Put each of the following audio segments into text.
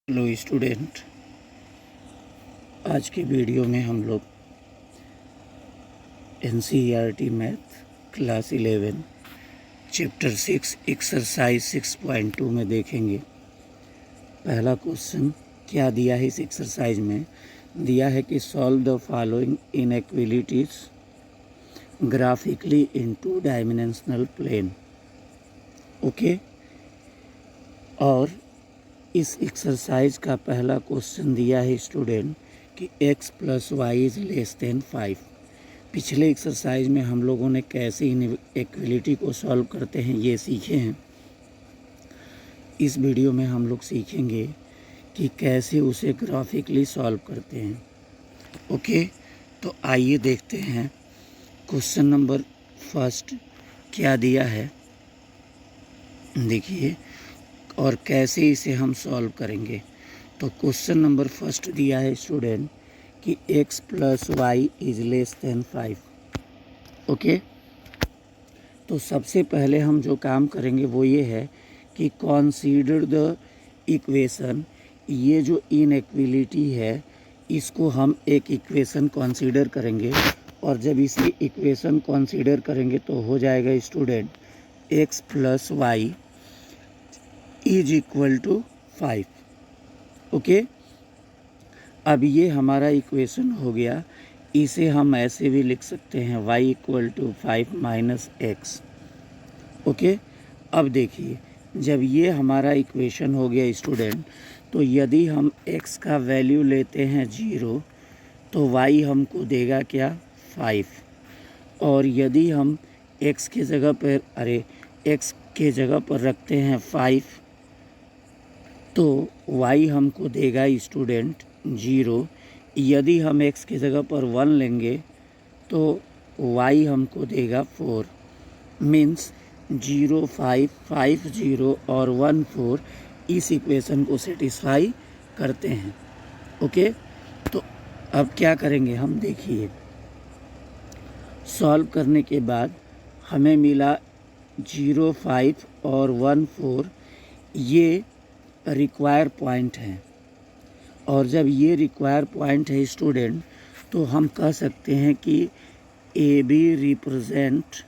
Hello student, आज की video में हम लोग NCERT math class 11 chapter 6 exercise 6.2 में देखेंगे। पहला क्वेश्चन क्या दिया है इस एक्सरसाइज में? दिया है कि solve the following inequalities graphically in 2 dimensional plane. Okay, और इस एक्सरसाइज का पहला क्वेश्चन दिया है स्टूडेंट कि x + y > 5। पिछले एक्सरसाइज में हम लोगों ने कैसे इनइक्वालिटी को सॉल्व करते हैं ये सीखे हैं। इस वीडियो में हम लोग सीखेंगे कि कैसे उसे ग्राफिकली सॉल्व करते हैं। ओके, तो आइए देखते हैं क्वेश्चन नंबर फर्स्ट क्या दिया है, देखिए, और कैसे इसे हम सॉल्व करेंगे। तो क्वेश्चन नंबर फर्स्ट दिया है स्टूडेंट कि x + y > 5। ओके, तो सबसे पहले हम जो काम करेंगे वो ये है कि कंसीडर द इक्वेशन। ये जो इनइक्वालिटी है इसको हम एक इक्वेशन कंसीडर करेंगे, और जब इसी इक्वेशन कंसीडर करेंगे तो हो जाएगा स्टूडेंट x + y = 5। ओके, अब ये हमारा इक्वेशन हो गया। इसे हम ऐसे भी लिख सकते हैं y = 5 - x। ओके, अब देखिए, जब ये हमारा इक्वेशन हो गया स्टूडेंट, तो यदि हम x का वैल्यू लेते हैं 0 तो y हमको देगा क्या? 5। और यदि हम x के जगह पर रखते हैं 5 तो y हमको देगा स्टूडेंट 0। यदि हम x की जगह पर 1 लेंगे तो y हमको देगा 4। मीन्स 0 5 5 0 और 1 4 इस इक्वेशन को सेटिस्फाई करते हैं। ओके, तो अब क्या करेंगे हम, देखिए, सॉल्व करने के बाद हमें मिला 0 5 और 1 4, ये रिक्वायर पॉइंट हैं। और जब ये रिक्वायर पॉइंट है स्टूडेंट तो हम कह सकते हैं कि AB represent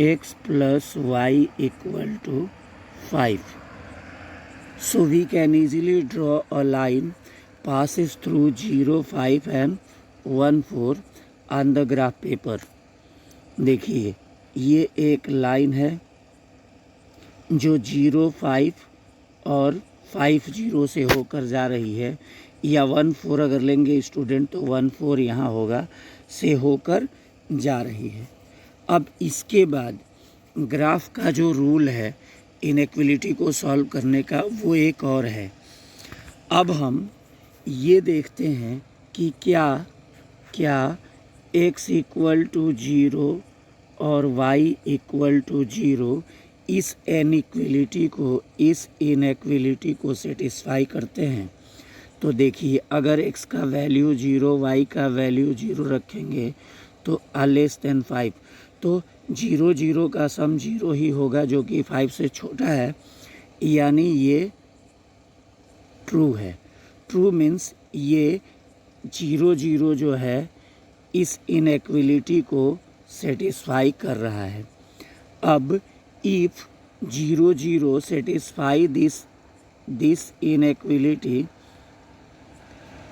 x + y = 5. So we can easily draw a line passes through 0 5 and 1 4 on the graph paper। देखिए, ये एक लाइन है जो 0 5 और 5 0 से होकर जा रही है, या 1 4 अगर लेंगे स्टूडेंट तो 1 4 यहाँ होगा, से होकर जा रही है। अब इसके बाद ग्राफ का जो रूल है इनइक्वालिटी को सॉल्व करने का वो एक और है। अब हम ये देखते हैं कि क्या x = 0 और y = 0 इस इनइक्वालिटी को सेटिस्फाई करते हैं। तो देखिए, अगर x का वैल्यू 0 y का वैल्यू 0 रखेंगे तो < 5, तो 0 0 का सम 0 ही होगा जो कि 5 से छोटा है, यानी ये ट्रू है। ट्रू मीन्स ये 0 0 जो है इस इनइक्वालिटी को सेटिस्फाई कर रहा है। अब if 0 0 satisfy this inequality,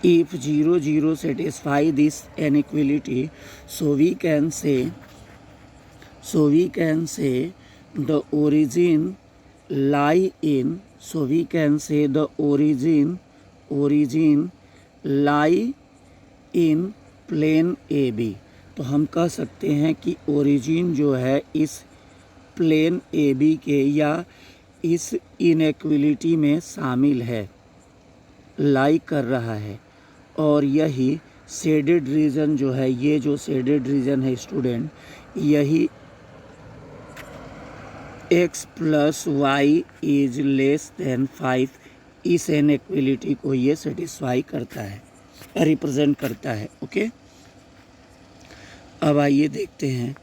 if 0 0 satisfy this inequality, so we can say the origin lie in lie in plane AB। तो हम कह सकते हैं कि ओरिजिन जो है इस प्लेन AB के या इस इनइक्वालिटी में शामिल है, लाई कर रहा है। और यही शेडेड रीजन जो है, ये जो शेडेड रीजन है स्टूडेंट, यही x + y > 5 इस इनइक्वालिटी को ये सेटिस्फाई करता है, रिप्रेजेंट करता है। ओके, अब आइए देखते हैं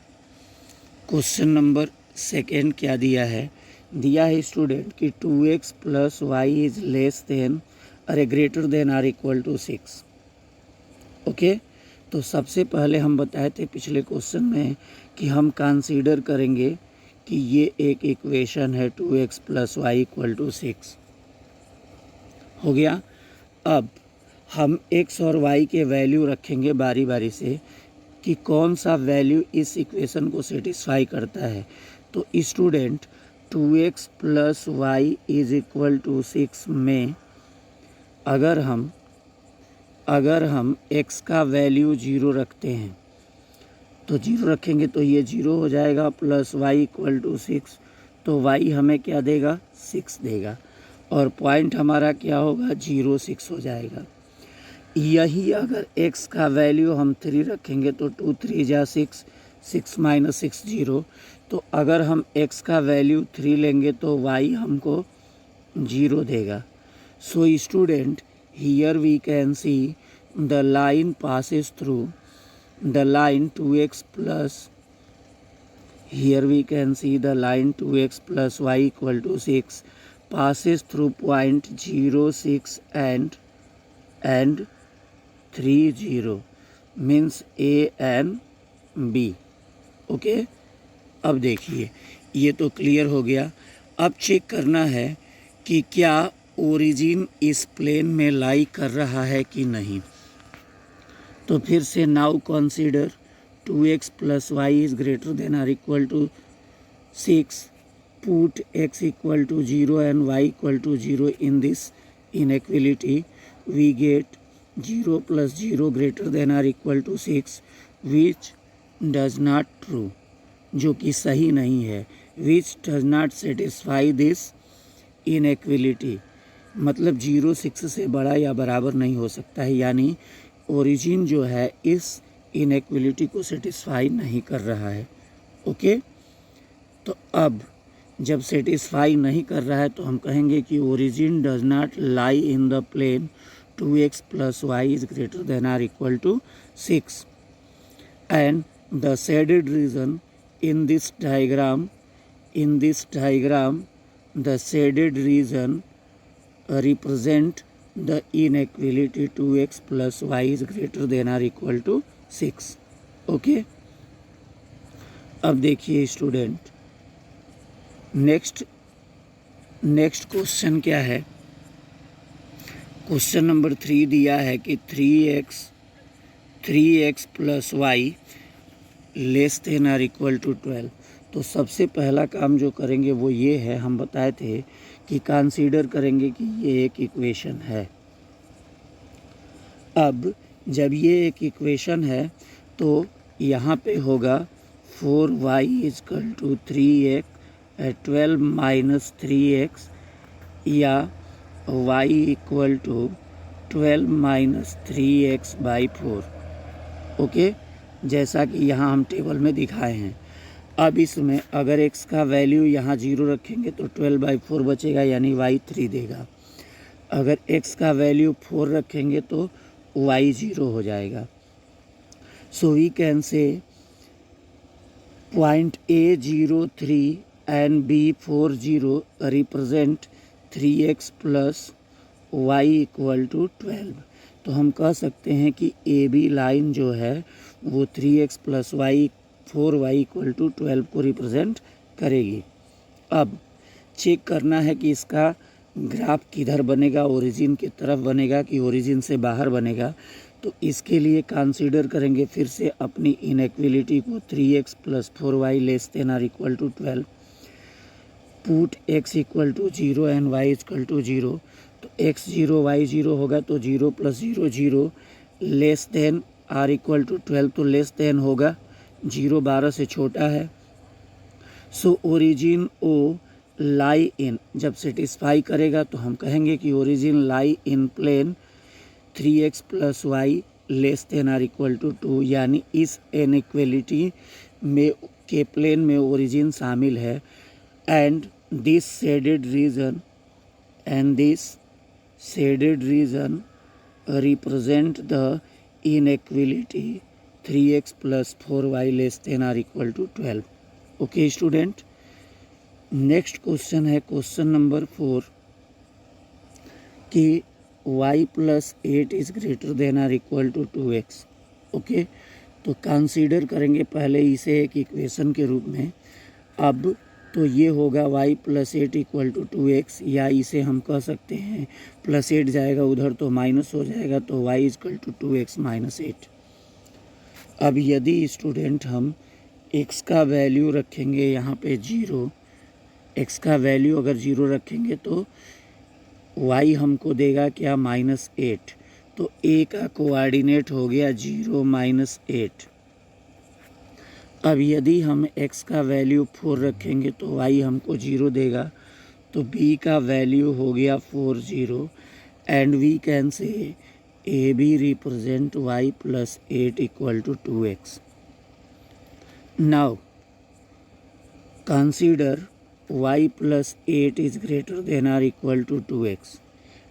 क्वेश्चन नंबर सेकेंड क्या दिया है? दिया है स्टूडेंट कि 2x plus Y is less than or greater than or equal to 6। Okay, तो सबसे पहले हम बताए थे पिछले क्वेश्चन में कि हम कंसीडर करेंगे कि ये एक इक्वेशन है 2x plus Y equal to 6। हो गया। अब हम x और y के वैल्यू रखेंगे बारी बारी से कि कौन सा वैल्यू इस इक्वेशन को सेटिस्फाई करता है। तो student 2x plus Y is equal to 6 में अगर हम x का वैल्यू 0 रखते हैं तो 0 रखेंगे तो ये 0 हो जाएगा, प्लस y इक्वल टू 6 तो y हमें क्या देगा? 6 देगा और पॉइंट हमारा क्या होगा? 0 6 हो जाएगा। यही अगर x का वैल्यू हम 3 रखेंगे तो 2 3 जा 6, 6 माइनस 6 0। तो अगर हम x का वैल्यू 3 लेंगे तो y हमको 0 देगा। So student here we can see the line passes through the line 2x plus here we can see the line 2x plus y equal to 6 passes through point 0 6 and 3 0 means A and B। Okay, अब देखिए ये तो clear हो गया। अब check करना है कि क्या ओरिजिन इस प्लेन में लाई कर रहा है कि नहीं। तो फिर से now consider 2x plus y is greater than or equal to 6. Put x equal to 0 and y equal to 0 in this inequality. We get 0 plus 0 greater than or equal to 6, which does not true, जो कि सही नहीं है। Which does not satisfy this inequality, मतलब 0 6 से बड़ा या बराबर नहीं हो सकता है, यानी ओरिजिन जो है इस इनइक्वलिटी को सेटिस्फाई नहीं कर रहा है। ओके, तो अब जब सेटिस्फाई नहीं कर रहा है तो हम कहेंगे कि origin does not lie in the plane 2x plus Y is greater than or equal to 6 and the shaded region in this diagram the shaded region represent the inequality 2x plus y is greater than or equal to 6। Okay, अब देखिए student next question क्या है। Question number 3 दिया है कि 3x plus y less than और equal to 12। तो सबसे पहला काम जो करेंगे वो ये है, हम बताए थे कि कंसीडर करेंगे कि ये एक इक्वेशन है। अब जब ये एक इक्वेशन है तो यहाँ पे होगा 4y is equal to 3x 12 minus 3x या y equal to 12 minus 3x by 4। Okay, जैसा कि यहाँ हम टेबल में दिखाए हैं। अब इसमें अगर x का वैल्यू यहाँ 0 रखेंगे तो 12/4 बचेगा, यानी y 3 देगा। अगर x का वैल्यू 4 रखेंगे तो y 0 हो जाएगा। So we can say point A 0 3 and B 4 0 represent 3x plus y equal to 12। तो हम कह सकते हैं कि AB लाइन जो है वो 3x plus Y 4y equal to 12 को रिप्रेजेंट करेगी। अब चेक करना है कि इसका ग्राफ किधर बनेगा, ओरिजिन की तरफ बनेगा कि ओरिजिन से बाहर बनेगा। तो इसके लिए कंसीडर करेंगे फिर से अपनी इनइक्वलिटी को 3x plus 4y less than और equal to 12। Put x equal to 0 and y equal to 0। तो x 0 y 0 होगा तो 0 plus 0 0 less than or equal to 12, तो लेस देन होगा 0 12 से छोटा है। सो ओरिजिन ओ लाई इन, जब सेटिस्फाई करेगा तो हम कहेंगे कि origin lie in plane 3x plus y less than or equal to 2, यानी इस इनइक्वलिटी में के प्लेन में ओरिजिन शामिल है। And this shaded region represent the inequality 3x plus 4y less than or equal to 12। Okay student, next question है question number 4 कि y plus 8 is greater than or equal to 2x। ओके, तो consider करेंगे पहले इसे एक equation के रूप में। अब तो ये होगा y plus 8 equal to 2x, या इसे हम कह सकते हैं प्लस 8 जाएगा उधर तो माइनस हो जाएगा, तो y equal to 2x minus 8। अब यदि स्टूडेंट हम x का वैल्यू रखेंगे यहाँ पे 0, x का वैल्यू अगर 0 रखेंगे तो y हमको देगा क्या, -8। तो a का कोऑर्डिनेट हो गया 0 -8। अब यदि हम x का वैल्यू 4 रखेंगे तो y हमको 0 देगा, तो b का वैल्यू हो गया 4 0, and we can say A B represent y plus 8 equal to 2x। Now consider y plus 8 is greater than or equal to 2x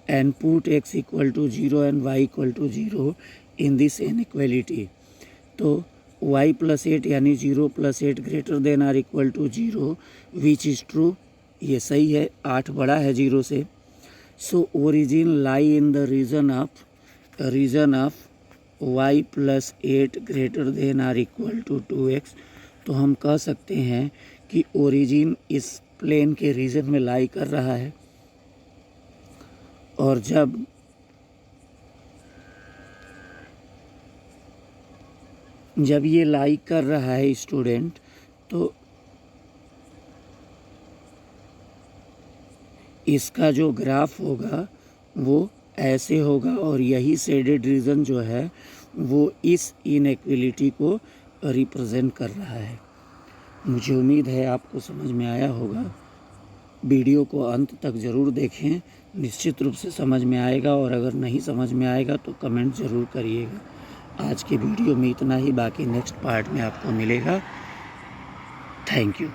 and put x equal to 0 and y equal to 0 in this inequality। तो y plus 8 यानी 0 plus 8 greater than or equal to 0 which is true, ये सही है, 8 बड़ा है 0 से। So origin lie in the region of y plus 8 greater than or equal to 2x। तो हम कह सकते हैं कि ओरिजिन इस प्लेन के रीजन में लाई कर रहा है, और जब ये लाई कर रहा है स्टूडेंट, तो इसका जो ग्राफ होगा वो ऐसे होगा, और यही शेडेड रीजन जो है वो इस इनइक्वलिटी को रिप्रेजेंट कर रहा है। मुझे उम्मीद है आपको समझ में आया होगा। वीडियो को अंत तक ज़रूर देखें, निश्चित रूप से समझ में आएगा, और अगर नहीं समझ में आएगा तो कमेंट ज़रूर करिएगा। आज के वीडियो में इतना ही, बाकी नेक्स्ट पार्ट में आपको मिलेगा। Thank you.